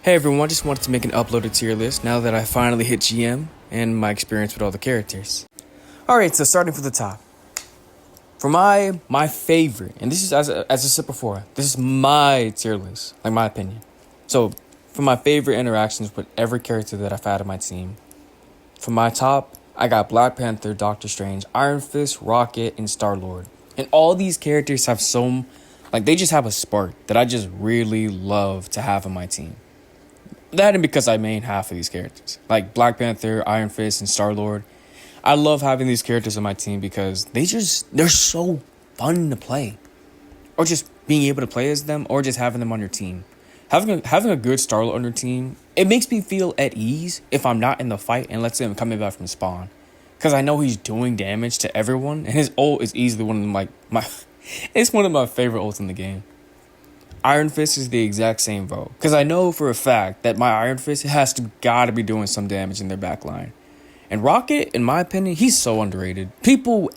Hey everyone, just wanted to make an uploaded tier list now that I finally hit GM and my experience with all the characters. Alright, so starting from the top. For my favorite, and this is as I said before, this is my tier list, like my opinion. So, for my favorite interactions with every character that I've had on my team, for my top, I got Black Panther, Doctor Strange, Iron Fist, Rocket, and Star-Lord. And all these characters have they just have a spark that I just really love to have on my team. That and because I main half of these characters. Like Black Panther, Iron Fist, and Star-Lord. I love having these characters on my team because they're so fun to play. Or just being able to play as them, or just having them on your team. Having a good Star-Lord on your team, it makes me feel at ease if I'm not in the fight and let's say I'm coming back from spawn. Because I know he's doing damage to everyone, and his ult is easily one of them, it's one of my favorite ults in the game. Iron Fist is the exact same vote. Because I know for a fact that my Iron Fist gotta be doing some damage in their backline. And Rocket, in my opinion, he's so underrated. People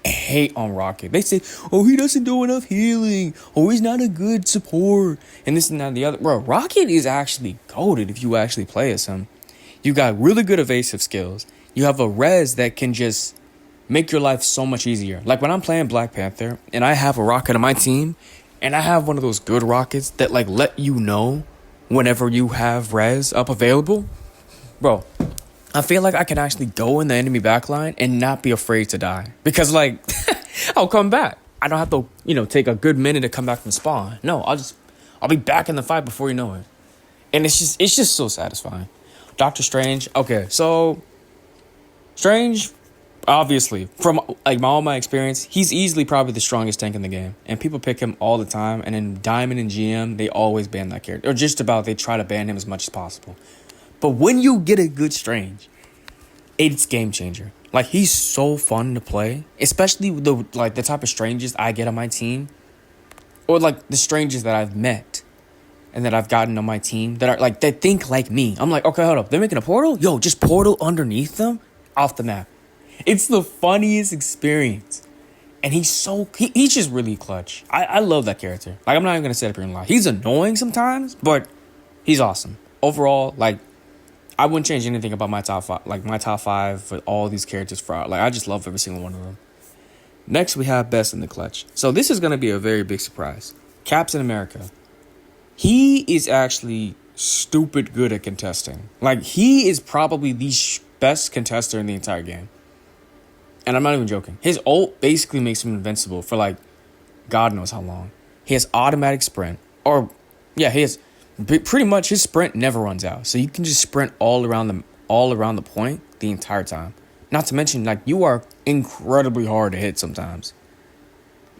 hate on Rocket. They say, oh, he doesn't do enough healing. Oh, he's not a good support. And this and that and the other. Bro, Rocket is actually goated if you actually play as him. You got really good evasive skills. You have a res that can just make your life so much easier. Like when I'm playing Black Panther and I have a Rocket on my team, and I have one of those good rockets that let you know whenever you have res up available. Bro, I feel like I can actually go in the enemy backline and not be afraid to die. Because I'll come back. I don't have to, take a good minute to come back from spawn. No, I'll be back in the fight before you know it. And it's just so satisfying. Doctor Strange. Okay, so Strange, obviously, from all my experience, he's easily probably the strongest tank in the game. And people pick him all the time. And in Diamond and GM, they always ban that character. Or just about, they try to ban him as much as possible. But when you get a good Strange, it's game changer. He's so fun to play. Especially the type of Stranges I get on my team. Or the Stranges that I've met. And that I've gotten on my team. That are that think like me. I'm like, okay, hold up. They're making a portal? Yo, just portal underneath them? Off the map. It's the funniest experience. And he's just really clutch. I love that character. I'm not even going to sit up here and lie. He's annoying sometimes, but he's awesome. Overall, I wouldn't change anything about my top five. My top five for all these characters for I just love every single one of them. Next, we have Best in the Clutch. So this is going to be a very big surprise. Captain America. He is actually stupid good at contesting. He is probably the best contester in the entire game. And I'm not even joking. His ult basically makes him invincible for God knows how long. He has automatic sprint. He has pretty much his sprint never runs out. So you can just sprint all around the point the entire time. Not to mention you are incredibly hard to hit sometimes.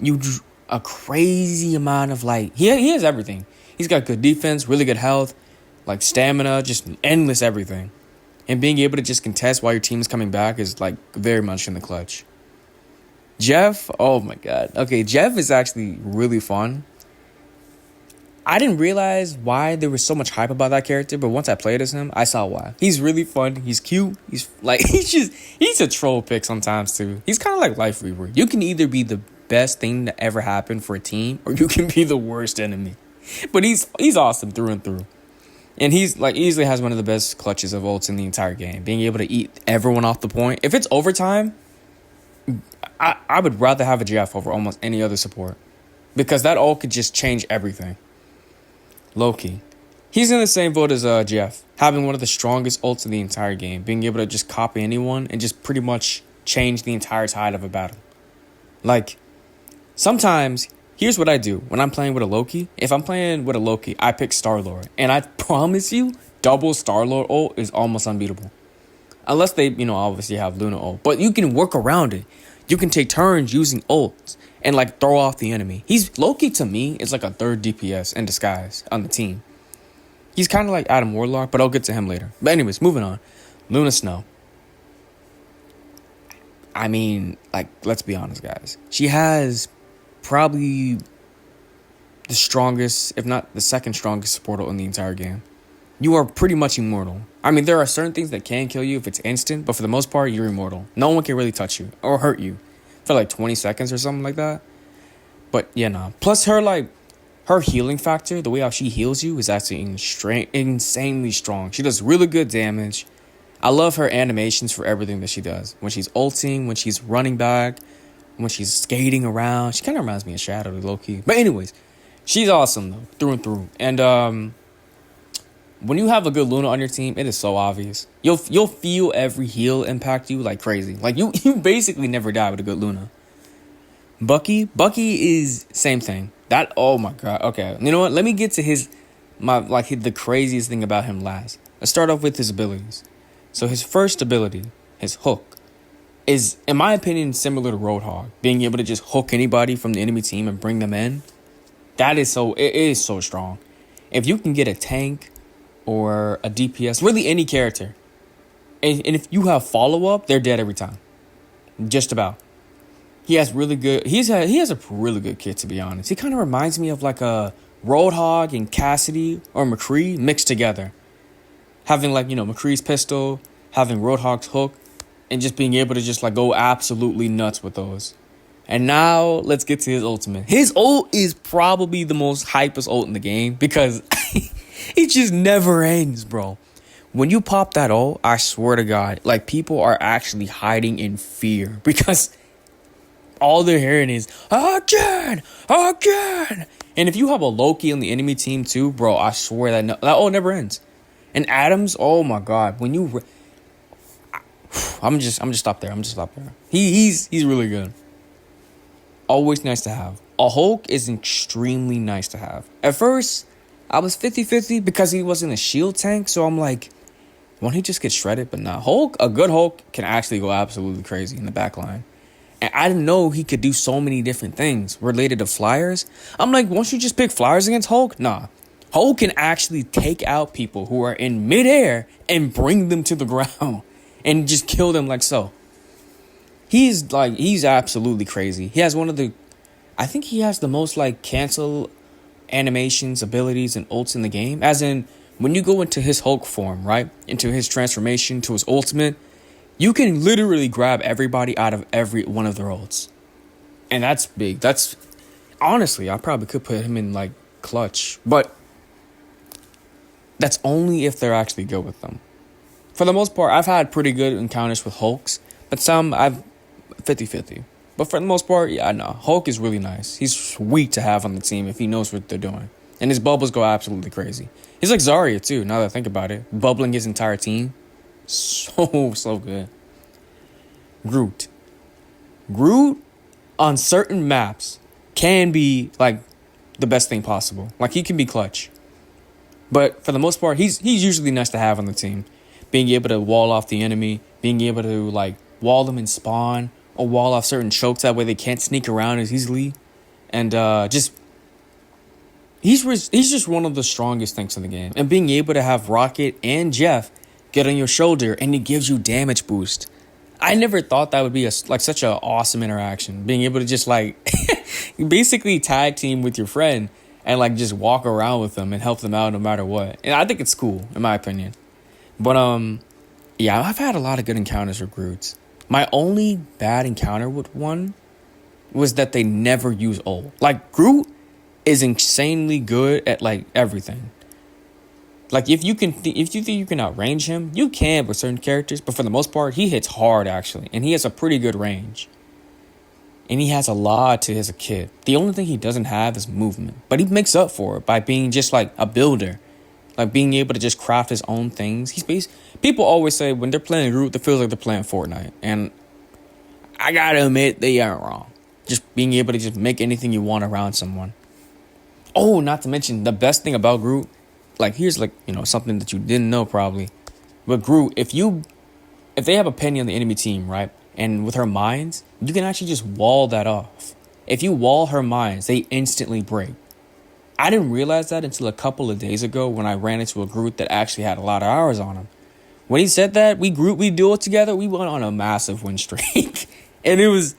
You do a crazy amount of he has everything. He's got good defense, really good health, stamina, just endless everything. And being able to just contest while your team is coming back is very much in the clutch. Jeff, oh my god. Okay, Jeff is actually really fun. I didn't realize why there was so much hype about that character, but once I played as him, I saw why. He's really fun. He's cute. He's he's a troll pick sometimes too. He's kind of like Life Reaver. You can either be the best thing that ever happened for a team, or you can be the worst enemy. But he's awesome through and through. And he's easily has one of the best clutches of ults in the entire game. Being able to eat everyone off the point. If it's overtime, I would rather have a Jeff over almost any other support. Because that ult could just change everything. Loki. He's in the same boat as Jeff. Having one of the strongest ults in the entire game. Being able to just copy anyone and just pretty much change the entire tide of a battle. Sometimes, here's what I do when I'm playing with a Loki. If I'm playing with a Loki, I pick Star-Lord. And I promise you, double Star-Lord ult is almost unbeatable. Unless they, obviously have Luna ult. But you can work around it. You can take turns using ults and throw off the enemy. Loki to me is a third DPS in disguise on the team. He's kind of like Adam Warlock, but I'll get to him later. But anyways, moving on. Luna Snow. I mean, let's be honest, guys. She has probably the strongest, if not the second strongest support in the entire game. You are pretty much immortal. I mean, there are certain things that can kill you if it's instant, but for the most part, you're immortal. No one can really touch you or hurt you for 20 seconds or something like that. But yeah, nah. Plus her her healing factor, the way how she heals you, is actually insanely strong. She does really good damage. I love her animations for everything that she does. When she's ulting, when she's running back, when she's skating around. She kind of reminds me of Shadow, low-key. But anyways, she's awesome, though, through and through. And when you have a good Luna on your team, it is so obvious. You'll feel every heal impact you like crazy. Like, you basically never die with a good Luna. Bucky is same thing. That, oh my god. Okay, you know what? Let me get to the craziest thing about him last. Let's start off with his abilities. So his first ability, his hook, is, in my opinion, similar to Roadhog. Being able to just hook anybody from the enemy team and bring them in. It is so strong. If you can get a tank or a DPS, really any character, and if you have follow-up, they're dead every time. Just about. He has a really good kit, to be honest. He kind of reminds me of like a Roadhog and Cassidy or McCree mixed together. Having McCree's pistol, having Roadhog's hook, and just being able to just like go absolutely nuts with those. And now let's get to his ultimate. His ult is probably the most hypest ult in the game because it just never ends, bro. When you pop that ult, I swear to God, like people are actually hiding in fear because all they're hearing is again. And if you have a Loki on the enemy team too, bro, I swear that ult never ends. And Adams, oh my God, when you, I'm just stop there. He's really good. Always nice to have. A Hulk is extremely nice to have. At first, I was 50-50 because he wasn't a shield tank, so I'm like, won't he just get shredded? But nah, a good Hulk can actually go absolutely crazy in the back line. And I didn't know he could do so many different things related to flyers. I'm like, won't you just pick flyers against Hulk? Nah. Hulk can actually take out people who are in midair and bring them to the ground and just kill them like so. He's absolutely crazy. He has I think he has the most like cancel animations, abilities, and ults in the game. As in, when you go into his Hulk form, right? Into his transformation to his ultimate, you can literally grab everybody out of every one of their ults. And that's big. That's, honestly, I probably could put him in like clutch. But that's only if they're actually good with them. For the most part, I've had pretty good encounters with Hulks. But some, I've 50-50. But for the most part, yeah, no. Hulk is really nice. He's sweet to have on the team if he knows what they're doing. And his bubbles go absolutely crazy. He's like Zarya, too, now that I think about it. Bubbling his entire team. So good. Groot on certain maps can be like the best thing possible. Like he can be clutch. But for the most part, he's usually nice to have on the team. Being able to wall off the enemy, being able to like wall them in spawn or wall off certain chokes that way they can't sneak around as easily. And he's just one of the strongest things in the game. And being able to have Rocket and Jeff get on your shoulder and it gives you damage boost. I never thought that would be such an awesome interaction. Being able to just like basically tag team with your friend and like just walk around with them and help them out no matter what. And I think it's cool, in my opinion. But yeah, I've had a lot of good encounters with Groots. My only bad encounter with one was that they never use ult. Like Groot is insanely good at like everything. Like if you think you can outrange him, you can with certain characters, but for the most part, he hits hard actually, and he has a pretty good range. And he has a lot to his kit. The only thing he doesn't have is movement, but he makes up for it by being just like a builder, like being able to just craft his own things. People always say when they're playing Groot, it feels like they're playing Fortnite, and I gotta admit they aren't wrong. Just being able to just make anything you want around someone. Oh, not to mention the best thing about Groot. Like, here's, like, something that you didn't know probably. But Groot, if they have a penny on the enemy team, right? And with her mines, you can actually just wall that off. If you wall her mines, they instantly break. I didn't realize that until a couple of days ago when I ran into a Groot that actually had a lot of hours on him. When he said that, we dueled together, we went on a massive win streak. And it was,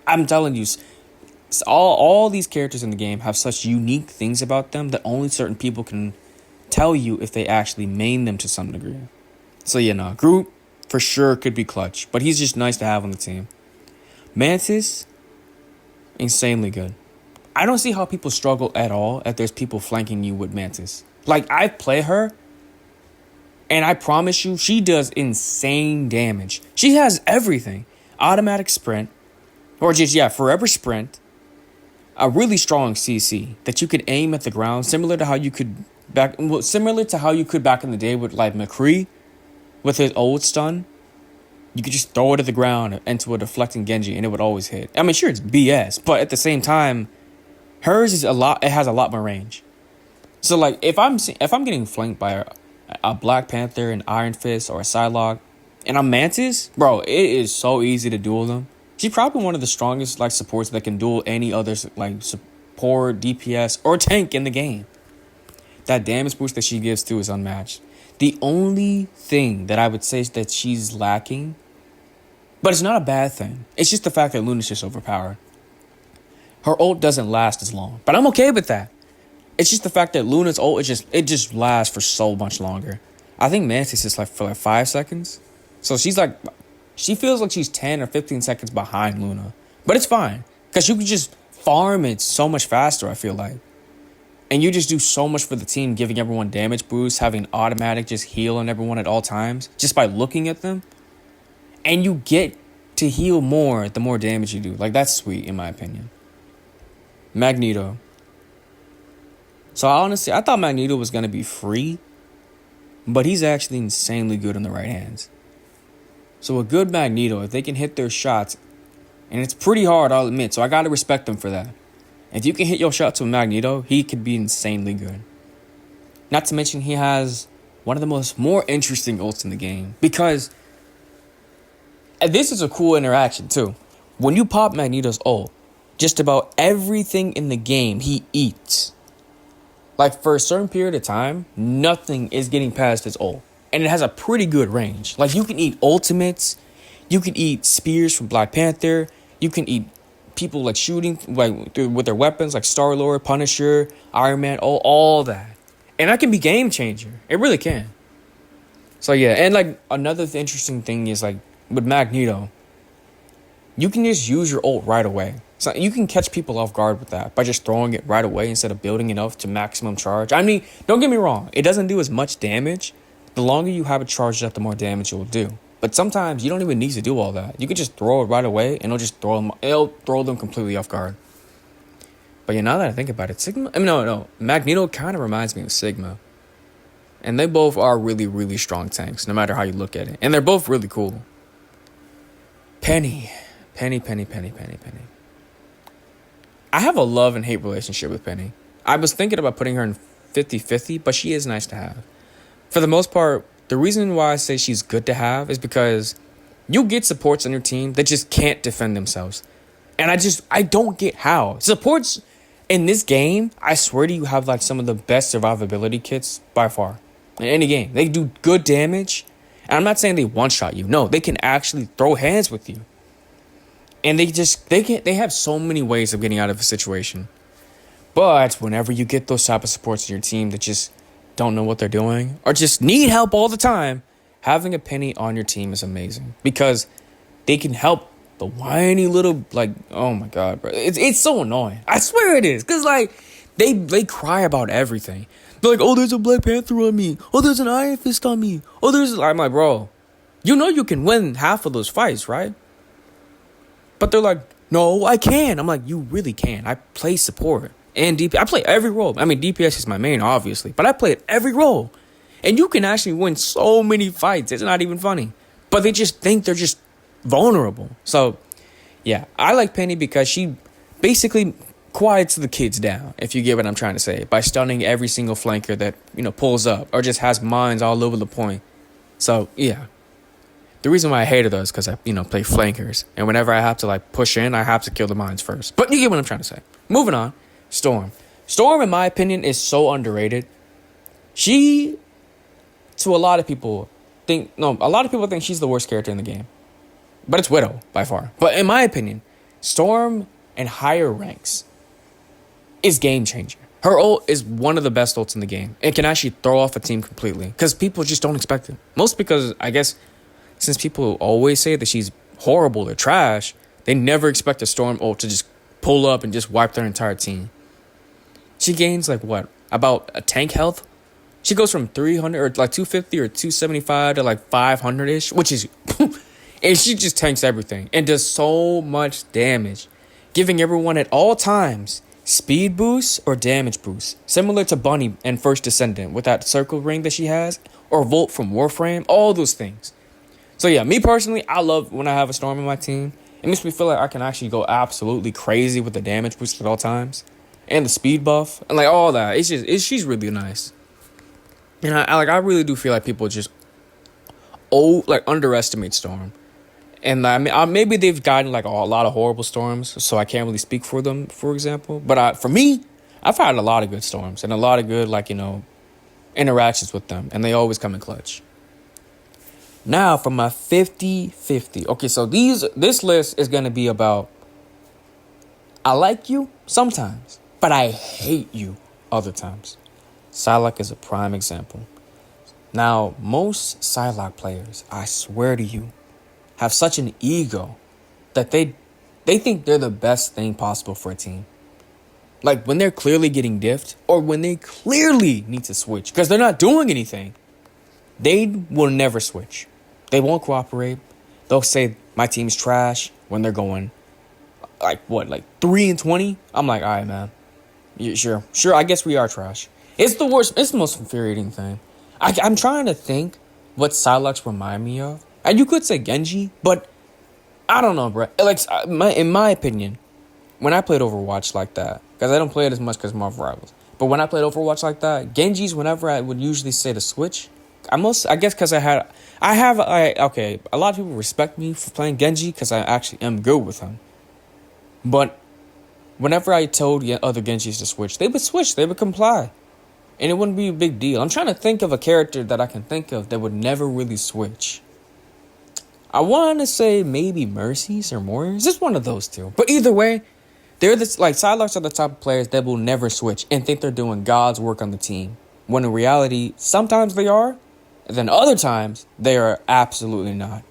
I'm telling you, all these characters in the game have such unique things about them that only certain people can tell you if they actually main them to some degree. So yeah, Groot for sure could be clutch, but he's just nice to have on the team. Mantis, insanely good. I don't see how people struggle at all if there's people flanking you with Mantis. Like, I play her, and I promise you, she does insane damage. She has everything. Automatic sprint, or just, forever sprint. A really strong CC that you could aim at the ground, similar to how you could back in the day with like McCree with his old stun. You could just throw it at the ground into a deflecting Genji and it would always hit. I mean, sure, it's BS, but at the same time, hers is it has a lot more range. So like if I'm getting flanked by a Black Panther, an Iron Fist, or a Psylocke, and I'm Mantis, bro, it is so easy to duel them. She's probably one of the strongest like supports that can duel any other like support, DPS, or tank in the game. That damage boost that she gives too is unmatched. The only thing that I would say is that she's lacking, but it's not a bad thing. It's just the fact that Luna's just overpowered. Her ult doesn't last as long, but I'm okay with that. It's just the fact that Luna's ult just lasts for so much longer. I think Mantis is like for like 5 seconds. So she feels like she's 10 or 15 seconds behind Luna. But it's fine, because you can just farm it so much faster, I feel like. And you just do so much for the team, giving everyone damage boosts, having automatic just heal on everyone at all times, just by looking at them. And you get to heal more the more damage you do. Like, that's sweet, in my opinion. Magneto. So honestly, I thought Magneto was going to be free, but he's actually insanely good in the right hands. So a good Magneto, if they can hit their shots, and it's pretty hard, I'll admit, so I got to respect them for that. If you can hit your shots with Magneto, he could be insanely good. Not to mention he has one of the more interesting ults in the game, because this is a cool interaction too. When you pop Magneto's ult, just about everything in the game he eats. Like, for a certain period of time, nothing is getting past his ult. And it has a pretty good range. Like, you can eat ultimates. You can eat spears from Black Panther. You can eat people, like, shooting like with their weapons, like Star-Lord, Punisher, Iron Man, all that. And that can be game changer. It really can. So, yeah. And, like, another interesting thing is, like, with Magneto, you can just use your ult right away. So you can catch people off guard with that by just throwing it right away instead of building it up to maximum charge. I mean, don't get me wrong. It doesn't do as much damage. The longer you have it charged up, the more damage it will do. But sometimes you don't even need to do all that. You could just throw it right away and it'll throw them completely off guard. But yeah, now that I think about it, Magneto kind of reminds me of Sigma. And they both are really, really strong tanks, no matter how you look at it. And they're both really cool. Penny. I have a love and hate relationship with Penny. I was thinking about putting her in 50-50, but she is nice to have. For the most part, the reason why I say she's good to have is because you get supports on your team that just can't defend themselves. And I don't get how. Supports in this game, I swear to you, have like some of the best survivability kits by far. In any game. They do good damage. And I'm not saying they one-shot you. No, they can actually throw hands with you. And they have so many ways of getting out of a situation. But whenever you get those type of supports in your team that just don't know what they're doing or just need help all the time, having a Penny on your team is amazing because they can help the whiny little, like, oh my God, bro. It's so annoying. I swear it is. Because, like, they cry about everything. They're like, oh, there's a Black Panther on me. Oh, there's an Iron Fist on me. Oh, I'm like, bro, you know you can win half of those fights, right? But they're like, no, I can. I'm like, you really can. I play support and DPS. I play every role. I mean, DPS is my main, obviously. But I play every role. And you can actually win so many fights. It's not even funny. But they just think they're just vulnerable. So, yeah. I like Penny because she basically quiets the kids down, if you get what I'm trying to say, by stunning every single flanker that, pulls up or just has mines all over the point. So, yeah. The reason why I hate her, though, is because I, play flankers. And whenever I have to, like, push in, I have to kill the mines first. But you get what I'm trying to say. Moving on. Storm. Storm, in my opinion, is so underrated. She, to a lot of people think she's the worst character in the game. But it's Widow, by far. But in my opinion, Storm in higher ranks is game changer. Her ult is one of the best ults in the game. It can actually throw off a team completely. Because people just don't expect it. Most because, I guess, since people always say that she's horrible or trash, they never expect a Storm ult to just pull up and just wipe their entire team. She gains like what? About a tank health? She goes from 300 or like 250 or 275 to like 500-ish, which is... and she just tanks everything and does so much damage, giving everyone at all times speed boosts or damage boosts, similar to Bunny and First Descendant with that circle ring that she has, or Volt from Warframe, all those things. So yeah, me personally, I love when I have a Storm in my team. It makes me feel like I can actually go absolutely crazy with the damage boost at all times, and the speed buff, and like all that. She's really nice. And I really do feel like people just underestimate Storm. And I mean, maybe they've gotten like a lot of horrible Storms, so I can't really speak for them, for example. But for me, I've had a lot of good Storms and a lot of good, interactions with them, and they always come in clutch. Now for my 50-50. Okay, so this list is going to be about I like you sometimes, but I hate you other times. Psylocke is a prime example. Now, most Psylocke players, I swear to you, have such an ego that they think they're the best thing possible for a team. Like when they're clearly getting diffed or when they clearly need to switch because they're not doing anything, they will never switch. They won't cooperate. They'll say my team's trash when they're going 3-20. I'm like, all right, man. Sure. I guess we are trash. It's the worst. It's the most infuriating thing. I'm trying to think what Psylocke remind me of. And you could say Genji, but I don't know, bro. In my opinion, when I played Overwatch like that, because I don't play it as much because of Marvel Rivals, but when I played Overwatch like that, Genji's whenever I would usually say to switch, I guess because a lot of people respect me for playing Genji because I actually am good with him. But whenever I told other Genjis to switch, they would comply. And it wouldn't be a big deal. I'm trying to think of a character that I can think of that would never really switch. I want to say maybe Mercy's or Warriors. Just one of those two. But either way, Psylocke are the type of players that will never switch and think they're doing God's work on the team. When in reality, sometimes they are, and then other times, they are absolutely not.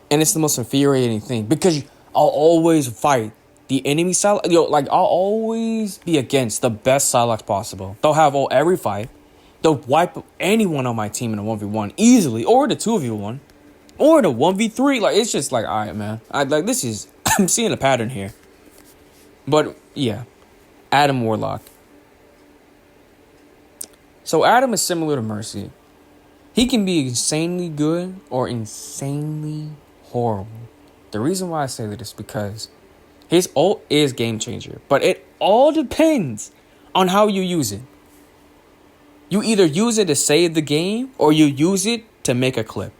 And it's the most infuriating thing because I'll always fight the enemy Psylocke. I'll always be against the best Psylocke possible. They'll have every fight. They'll wipe anyone on my team in a 1v1 easily, or the 2v1. Or the 1v3, it's just all right, man. I'm seeing a pattern here. But, yeah. Adam Warlock. So, Adam is similar to Mercy. He can be insanely good or insanely horrible. The reason why I say that is because his ult is game changer. But it all depends on how you use it. You either use it to save the game, or you use it to make a clip.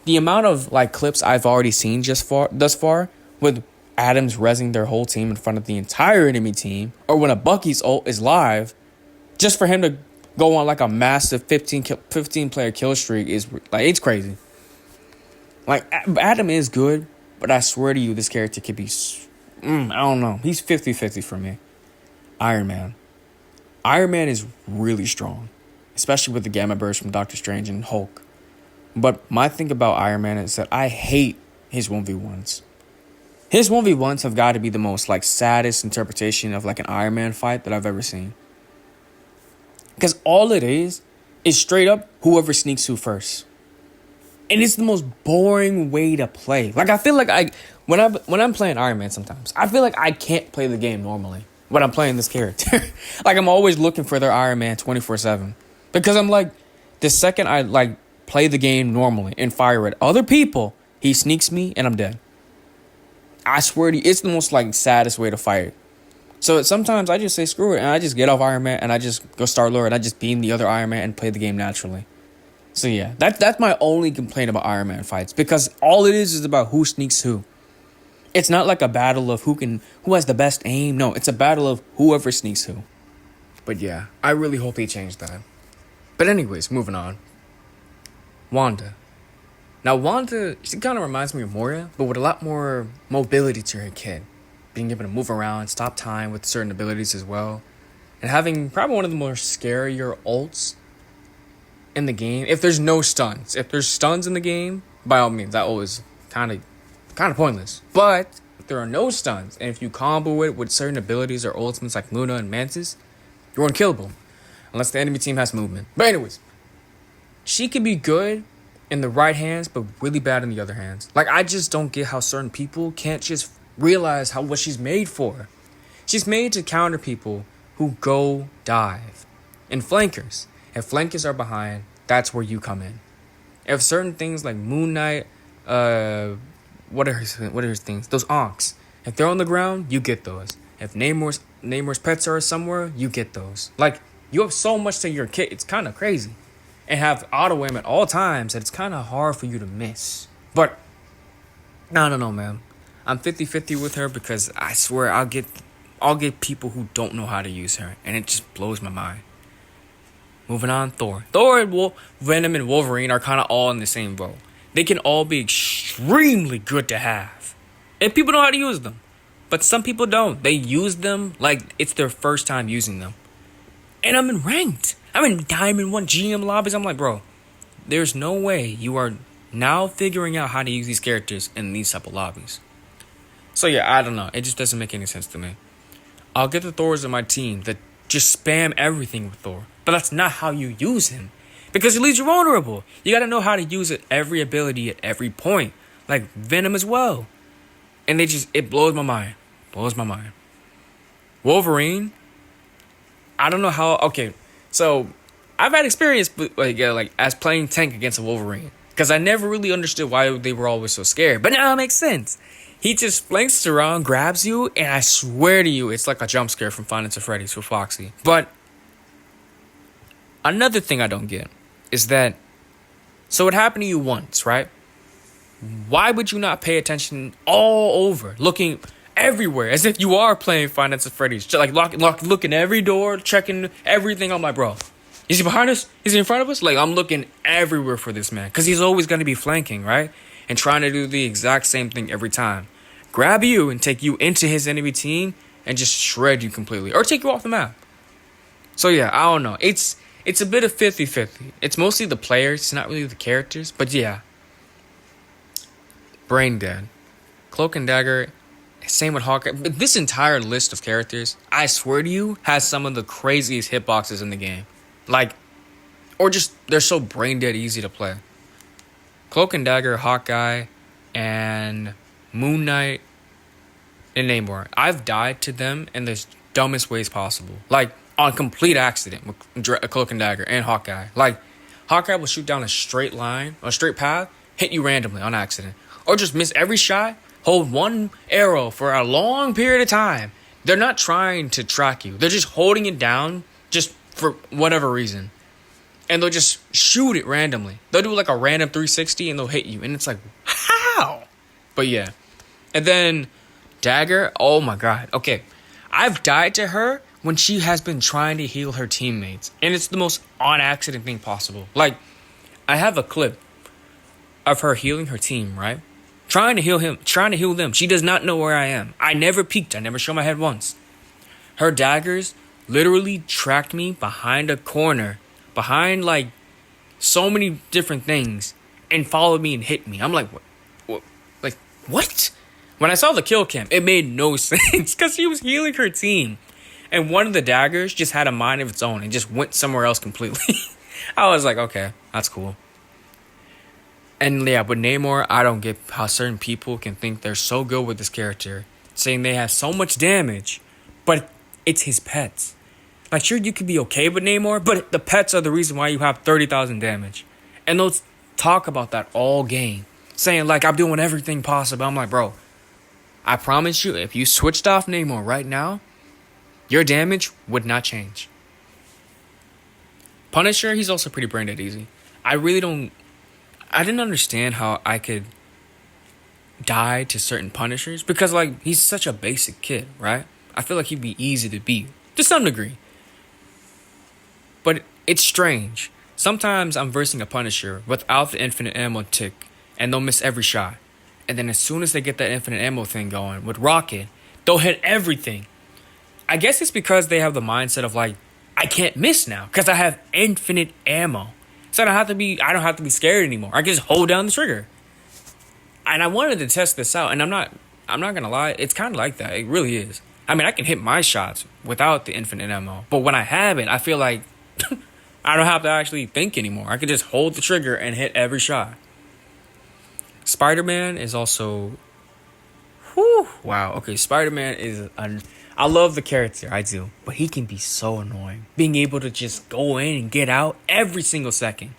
The amount of clips I've already seen thus far with Adams rezzing their whole team in front of the entire enemy team, or when a Bucky's ult is live, just for him to go on a massive 15 player kill streak is it's crazy. Adam is good, but I swear to you, this character could be I don't know. He's 50-50 for me. Iron Man. Iron Man is really strong, especially with the Gamma Burst from Doctor Strange and Hulk. But my thing about Iron Man is that I hate his 1v1s. His 1v1s have got to be the most saddest interpretation of an Iron Man fight that I've ever seen. Because all it is straight up whoever sneaks who first. And it's the most boring way to play. I feel when I'm playing Iron Man sometimes, I feel like I can't play the game normally when I'm playing this character. I'm always looking for their Iron Man 24/7. Because I'm the second I play the game normally and fire at other people, he sneaks me and I'm dead. I swear to you, it's the most saddest way to fight. So sometimes I just say screw it and I just get off Iron Man and I just go Star-Lord and I just beam the other Iron Man and play the game naturally. So yeah, that's my only complaint about Iron Man fights, because all it is about who sneaks who. It's not a battle of who has the best aim. No, it's a battle of whoever sneaks who. But yeah, I really hope they change that. But anyways, moving on. Wanda. Now, Wanda, she kind of reminds me of Moria, but with a lot more mobility to her kid. Being able to move around, stop time with certain abilities as well. And having probably one of the more scarier ults in the game. If there's no stuns. If there's stuns in the game, by all means, that ult is kind of pointless. But there are no stuns. And if you combo it with certain abilities or ultimates like Luna and Mantis, you're unkillable. Unless the enemy team has movement. But anyways, she can be good in the right hands, but really bad in the other hands. Like, I just don't get how certain people can't just realize what she's made for. She's made to counter people who go dive. And flankers. If flankers are behind, that's where you come in. If certain things like Moon Knight, what are his things? Those onks. If they're on the ground, you get those. If Namor's pets are somewhere, you get those. Like, you have so much to your kit, it's kind of crazy. And have auto aim at all times that it's kind of hard for you to miss. But, I don't know, man. I'm 50-50 with her because I swear I'll get people who don't know how to use her. And it just blows my mind. Moving on, Thor. Thor and Venom and Wolverine are kind of all in the same boat. They can all be extremely good to have. And people know how to use them. But some people don't. They use them like it's their first time using them. And I'm in ranked. I'm in Diamond 1 GM lobbies. I'm like, bro, there's no way you are now figuring out how to use these characters in these type of lobbies. So yeah, I don't know. It just doesn't make any sense to me. I'll get the Thors in my team that just spam everything with Thor. But that's not how you use him. Because it leaves you vulnerable. You gotta know how to use it, every ability at every point. Like Venom as well. And it blows my mind. Blows my mind. Wolverine, I don't know how. Okay, so I've had experience like as playing tank against a Wolverine. Because I never really understood why they were always so scared. But now it makes sense. He just flanks around, grabs you, and I swear to you, it's like a jump scare from Five Nights at Freddy's with Foxy. But another thing I don't get is that, so it happened to you once, right? Why would you not pay attention all over, looking everywhere, as if you are playing Five Nights at Freddy's? Just like looking every door, checking everything. I'm like, bro, is he behind us? Is he in front of us? Like, I'm looking everywhere for this man, because he's always going to be flanking, right? And trying to do the exact same thing every time. Grab you and take you into his enemy team and just shred you completely. Or take you off the map. So yeah, I don't know. It's a bit of 50-50. It's mostly the players, it's not really the characters. But yeah. Brain dead. Cloak and Dagger, same with Hawkeye. But this entire list of characters, I swear to you, has some of the craziest hitboxes in the game. Like, or just, they're so brain dead easy to play. Cloak and Dagger, Hawkeye, and Moon Knight, and Namor. I've died to them in the dumbest ways possible. Like, on complete accident with Cloak and Dagger and Hawkeye. Like, Hawkeye will shoot down a straight line, a straight path, hit you randomly on accident. Or just miss every shot, hold one arrow for a long period of time. They're not trying to track you. They're just holding it down just for whatever reason. And they'll just shoot it randomly. They'll do like a random 360 and they'll hit you. And it's like, how? But yeah. And then Dagger, oh my god. Okay, I've died to her when she has been trying to heal her teammates. And it's the most on-accident thing possible. Like, I have a clip of her healing her team, right? Trying to heal them. She does not know where I am. I never peeked. I never showed my head once. Her daggers literally tracked me behind a corner. Behind, like, so many different things. And followed me and hit me. I'm like, what? Like, what? When I saw the kill cam, it made no sense. Because she was healing her team. And one of the daggers just had a mind of its own. And just went somewhere else completely. I was like, okay, that's cool. And yeah, with Namor, I don't get how certain people can think they're so good with this character. Saying they have so much damage. But it's his pets. Like, sure, you could be okay with Namor, but the pets are the reason why you have 30,000 damage. And they'll talk about that all game. Saying, like, I'm doing everything possible. I'm like, bro, I promise you, if you switched off Namor right now, your damage would not change. Punisher, he's also pretty brain dead easy. I didn't understand how I could die to certain Punishers. Because, like, he's such a basic kid, right? I feel like he'd be easy to beat. To some degree. But it's strange. Sometimes I'm versing a Punisher without the infinite ammo tick, and they'll miss every shot. And then as soon as they get that infinite ammo thing going with Rocket, they'll hit everything. I guess it's because they have the mindset of like, I can't miss now because I have infinite ammo. So I don't have to be scared anymore. I can just hold down the trigger. And I wanted to test this out, and I'm I'm not gonna lie, it's kind of like that. It really is. I mean, I can hit my shots without the infinite ammo, but when I have it, I feel like I don't have to actually think anymore. I can just hold the trigger and hit every shot. Spider-Man is also... Whew, wow, okay, Spider-Man is... I love the character, I do. But he can be so annoying. Being able to just go in and get out every single second.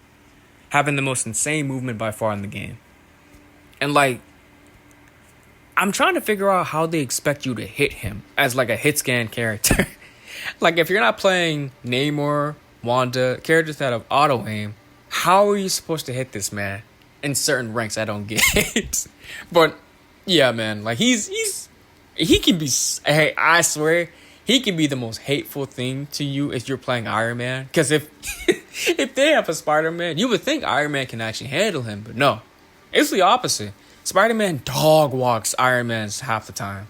Having the most insane movement by far in the game. And like... I'm trying to figure out how they expect you to hit him as like a hit scan character. Like if you're not playing Namor, Wanda, characters that have auto aim, how are you supposed to hit this man in certain ranks? I don't get. But yeah, man, like he can be. Hey, I swear he can be the most hateful thing to you if you're playing Iron Man. Because if if they have a Spider-Man, you would think Iron Man can actually handle him, but no, it's the opposite. Spider-Man dog walks Iron Man's half the time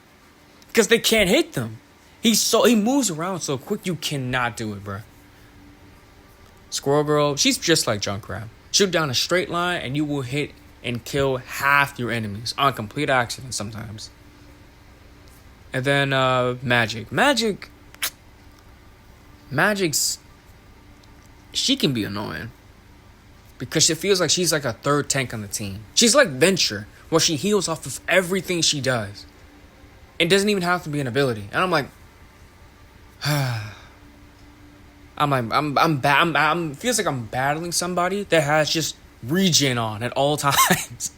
because they can't hit them. He moves around so quick you cannot do it, bro. Squirrel Girl, she's just like Junkrat. Shoot down a straight line and you will hit and kill half your enemies on complete accident sometimes. And then Magic's she can be annoying because it feels like she's like a third tank on the team. She's like Venture, where she heals off of everything she does. It doesn't even have to be an ability. And I'm like, feels like I'm battling somebody that has just regen on at all times.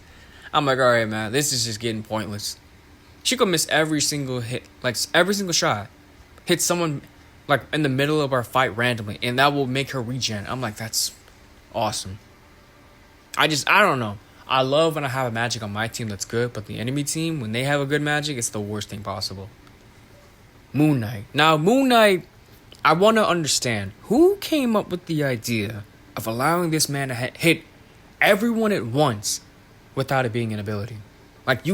I'm like, all right, man, this is just getting pointless. She could miss every single hit, like every single shot, hit someone like in the middle of our fight randomly, and that will make her regen. I'm like, that's awesome. I don't know. I love when I have a Magic on my team that's good, but the enemy team, when they have a good Magic, it's the worst thing possible. Moon Knight. Now, Moon Knight, I want to understand who came up with the idea of allowing this man to hit everyone at once without it being an ability. Like,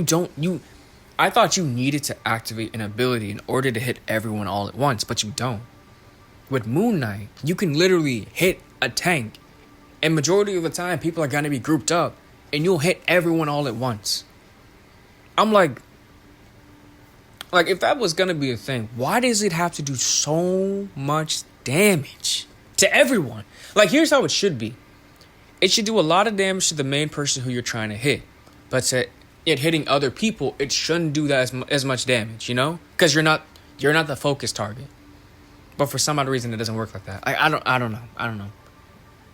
I thought you needed to activate an ability in order to hit everyone all at once, but you don't. With Moon Knight, you can literally hit a tank, and majority of the time, people are going to be grouped up, and you'll hit everyone all at once. I'm like, if that was going to be a thing, why does it have to do so much damage to everyone? Like, here's how it should be. It should do a lot of damage to the main person who you're trying to hit. But to it hitting other people, it shouldn't do that as much damage, you know? Because you're not the focus target. But for some odd reason, it doesn't work like that. I don't know.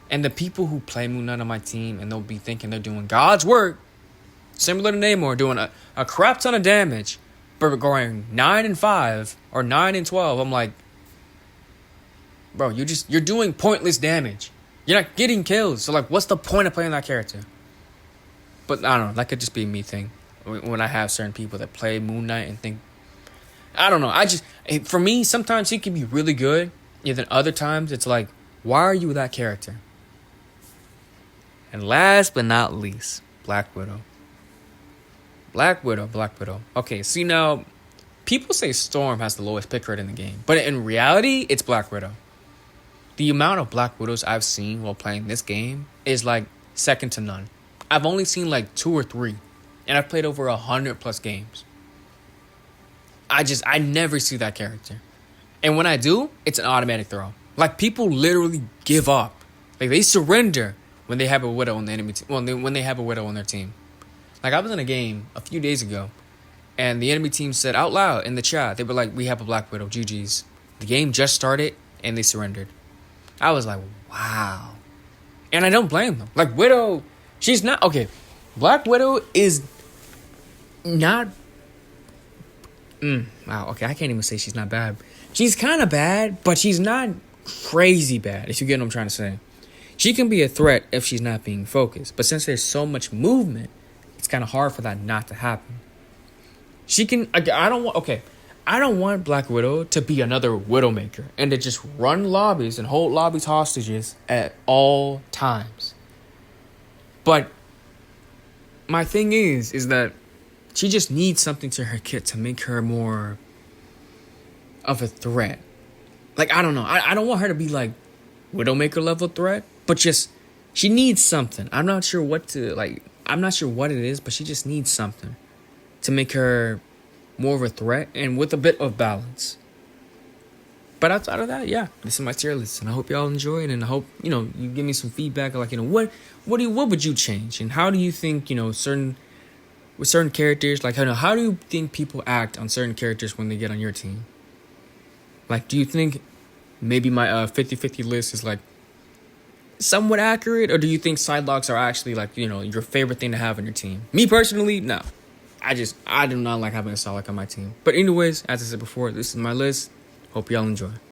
And the people who play Moon Knight on my team, and they'll be thinking they're doing God's work, similar to Namor, doing a crap ton of damage, but going 9-5 or 9-12. I'm like, bro, you're doing pointless damage. You're not getting kills. So like, what's the point of playing that character? But I don't know. That could just be a me thing. When I have certain people that play Moon Knight and think, I don't know. For me, sometimes he can be really good. And then other times it's like, why are you that character? And last but not least, Black Widow. Black Widow. Okay, see now, people say Storm has the lowest pick rate in the game. But in reality, it's Black Widow. The amount of Black Widows I've seen while playing this game is like second to none. I've only seen like 2 or 3. And I've played over 100+ games. I never see that character. And when I do, it's an automatic throw. Like, people literally give up. Like, they surrender when they have a Widow on the enemy team. When they have a Widow on their team. Like, I was in a game a few days ago, and the enemy team said out loud in the chat, they were like, we have a Black Widow, GG's. The game just started, and they surrendered. I was like, wow. And I don't blame them. Like, Widow, she's not... Okay, Black Widow is not... Wow, okay, I can't even say she's not bad. She's kind of bad, but she's not crazy bad, if you get what I'm trying to say. She can be a threat if she's not being focused. But since there's so much movement, it's kind of hard for that not to happen. She can... I don't want Black Widow to be another Widowmaker and to just run lobbies and hold lobbies hostages at all times. But my thing is that she just needs something to her kit to make her more of a threat. Like, I don't know. I don't want her to be like Widowmaker level threat, but just she needs something. I'm not sure what it is, but she just needs something to make her more of a threat and with a bit of balance. But outside of that, yeah, this is my tier list, and I hope y'all enjoy it. And I hope you give me some feedback, like what would you change, and how do you think with certain characters, like how do you think people act on certain characters when they get on your team? Like, do you think maybe my 50-50 list is like somewhat accurate, or do you think side locks are actually like your favorite thing to have on your team? Me personally, no. I do not like having a side lock on my team. But anyways, as I said before, this is my list. Hope y'all enjoy.